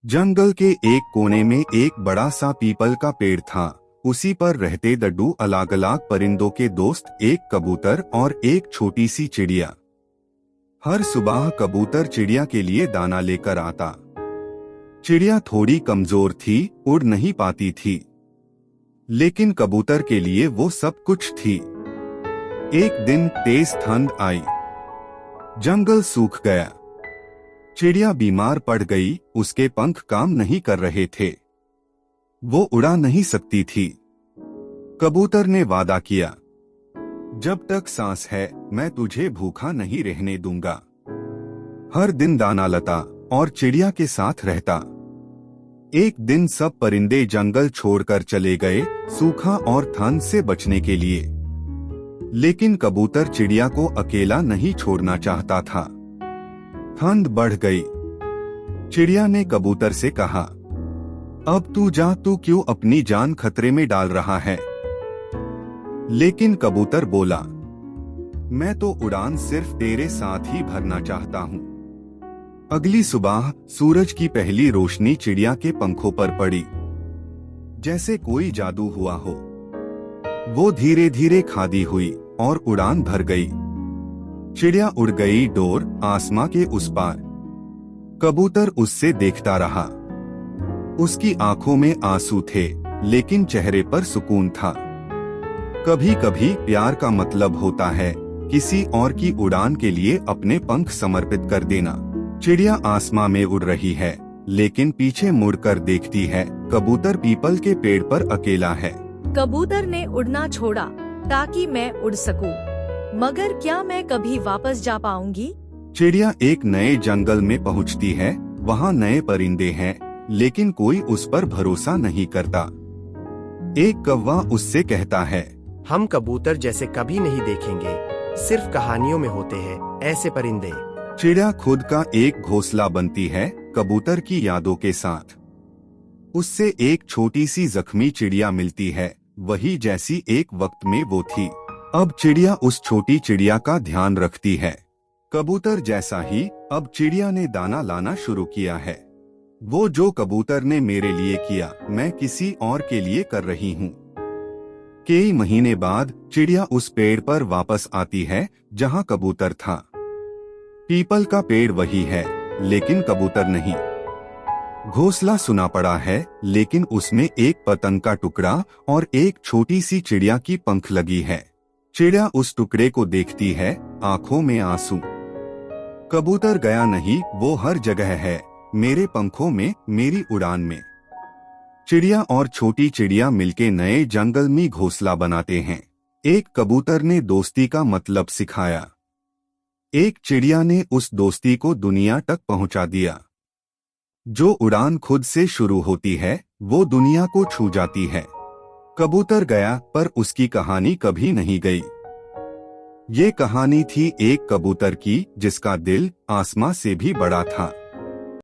जंगल के एक कोने में एक बड़ा सा पीपल का पेड़ था। उसी पर रहते दड्डू अलग अलग परिंदों के दोस्त, एक कबूतर और एक छोटी सी चिड़िया। हर सुबह कबूतर चिड़िया के लिए दाना लेकर आता। चिड़िया थोड़ी कमजोर थी, उड़ नहीं पाती थी, लेकिन कबूतर के लिए वो सब कुछ थी। एक दिन तेज ठंड आई, जंगल सूख गया, चिड़िया बीमार पड़ गई, उसके पंख काम नहीं कर रहे थे, वो उड़ा नहीं सकती थी। कबूतर ने वादा किया, जब तक सांस है मैं तुझे भूखा नहीं रहने दूंगा। हर दिन दाना लता और चिड़िया के साथ रहता। एक दिन सब परिंदे जंगल छोड़कर चले गए, सूखा और ठंड से बचने के लिए। लेकिन कबूतर चिड़िया को अकेला नहीं छोड़ना चाहता था। ठंड बढ़ गई। चिड़िया ने कबूतर से कहा, अब तू जा, तू क्यों अपनी जान खतरे में डाल रहा है। लेकिन कबूतर बोला, मैं तो उड़ान सिर्फ तेरे साथ ही भरना चाहता हूँ। अगली सुबह सूरज की पहली रोशनी चिड़िया के पंखों पर पड़ी, जैसे कोई जादू हुआ हो। वो धीरे धीरे खादी हुई और उड़ान भर गई। चिड़िया उड़ गई डोर आसमां के उस पार। कबूतर उससे देखता रहा। उसकी आंखों में आंसू थे, लेकिन चेहरे पर सुकून था। कभी कभी प्यार का मतलब होता है किसी और की उड़ान के लिए अपने पंख समर्पित कर देना। चिड़िया आसमां में उड़ रही है, लेकिन पीछे मुड़कर देखती है, कबूतर पीपल के पेड़ पर अकेला है। कबूतर ने उड़ना छोड़ा ताकि मैं उड़ सकूं, मगर क्या मैं कभी वापस जा पाऊंगी? चिड़िया एक नए जंगल में पहुंचती है। वहाँ नए परिंदे हैं, लेकिन कोई उस पर भरोसा नहीं करता। एक कौवा उससे कहता है, हम कबूतर जैसे कभी नहीं देखेंगे, सिर्फ कहानियों में होते हैं ऐसे परिंदे। चिड़िया खुद का एक घोंसला बनती है, कबूतर की यादों के साथ। उससे एक छोटी सी जख्मी चिड़िया मिलती है, वही जैसी एक वक्त में वो थी। अब चिड़िया उस छोटी चिड़िया का ध्यान रखती है। कबूतर जैसा ही अब चिड़िया ने दाना लाना शुरू किया है। वो जो कबूतर ने मेरे लिए किया, मैं किसी और के लिए कर रही हूँ। कई महीने बाद चिड़िया उस पेड़ पर वापस आती है जहाँ कबूतर था। पीपल का पेड़ वही है, लेकिन कबूतर नहीं। घोंसला सुना पड़ा है, लेकिन उसमें एक पतंग का टुकड़ा और एक छोटी सी चिड़िया की पंख लगी है। चिड़िया उस टुकड़े को देखती है, आंखों में आंसू। कबूतर गया नहीं, वो हर जगह है, मेरे पंखों में, मेरी उड़ान में। चिड़िया और छोटी चिड़िया मिलके नए जंगल में घोंसला बनाते हैं। एक कबूतर ने दोस्ती का मतलब सिखाया। एक चिड़िया ने उस दोस्ती को दुनिया तक पहुंचा दिया। जो उड़ान खुद से शुरू होती है, वो दुनिया को छू जाती है। कबूतर गया, पर उसकी कहानी कभी नहीं गई। ये कहानी थी एक कबूतर की, जिसका दिल आसमां से भी बड़ा था।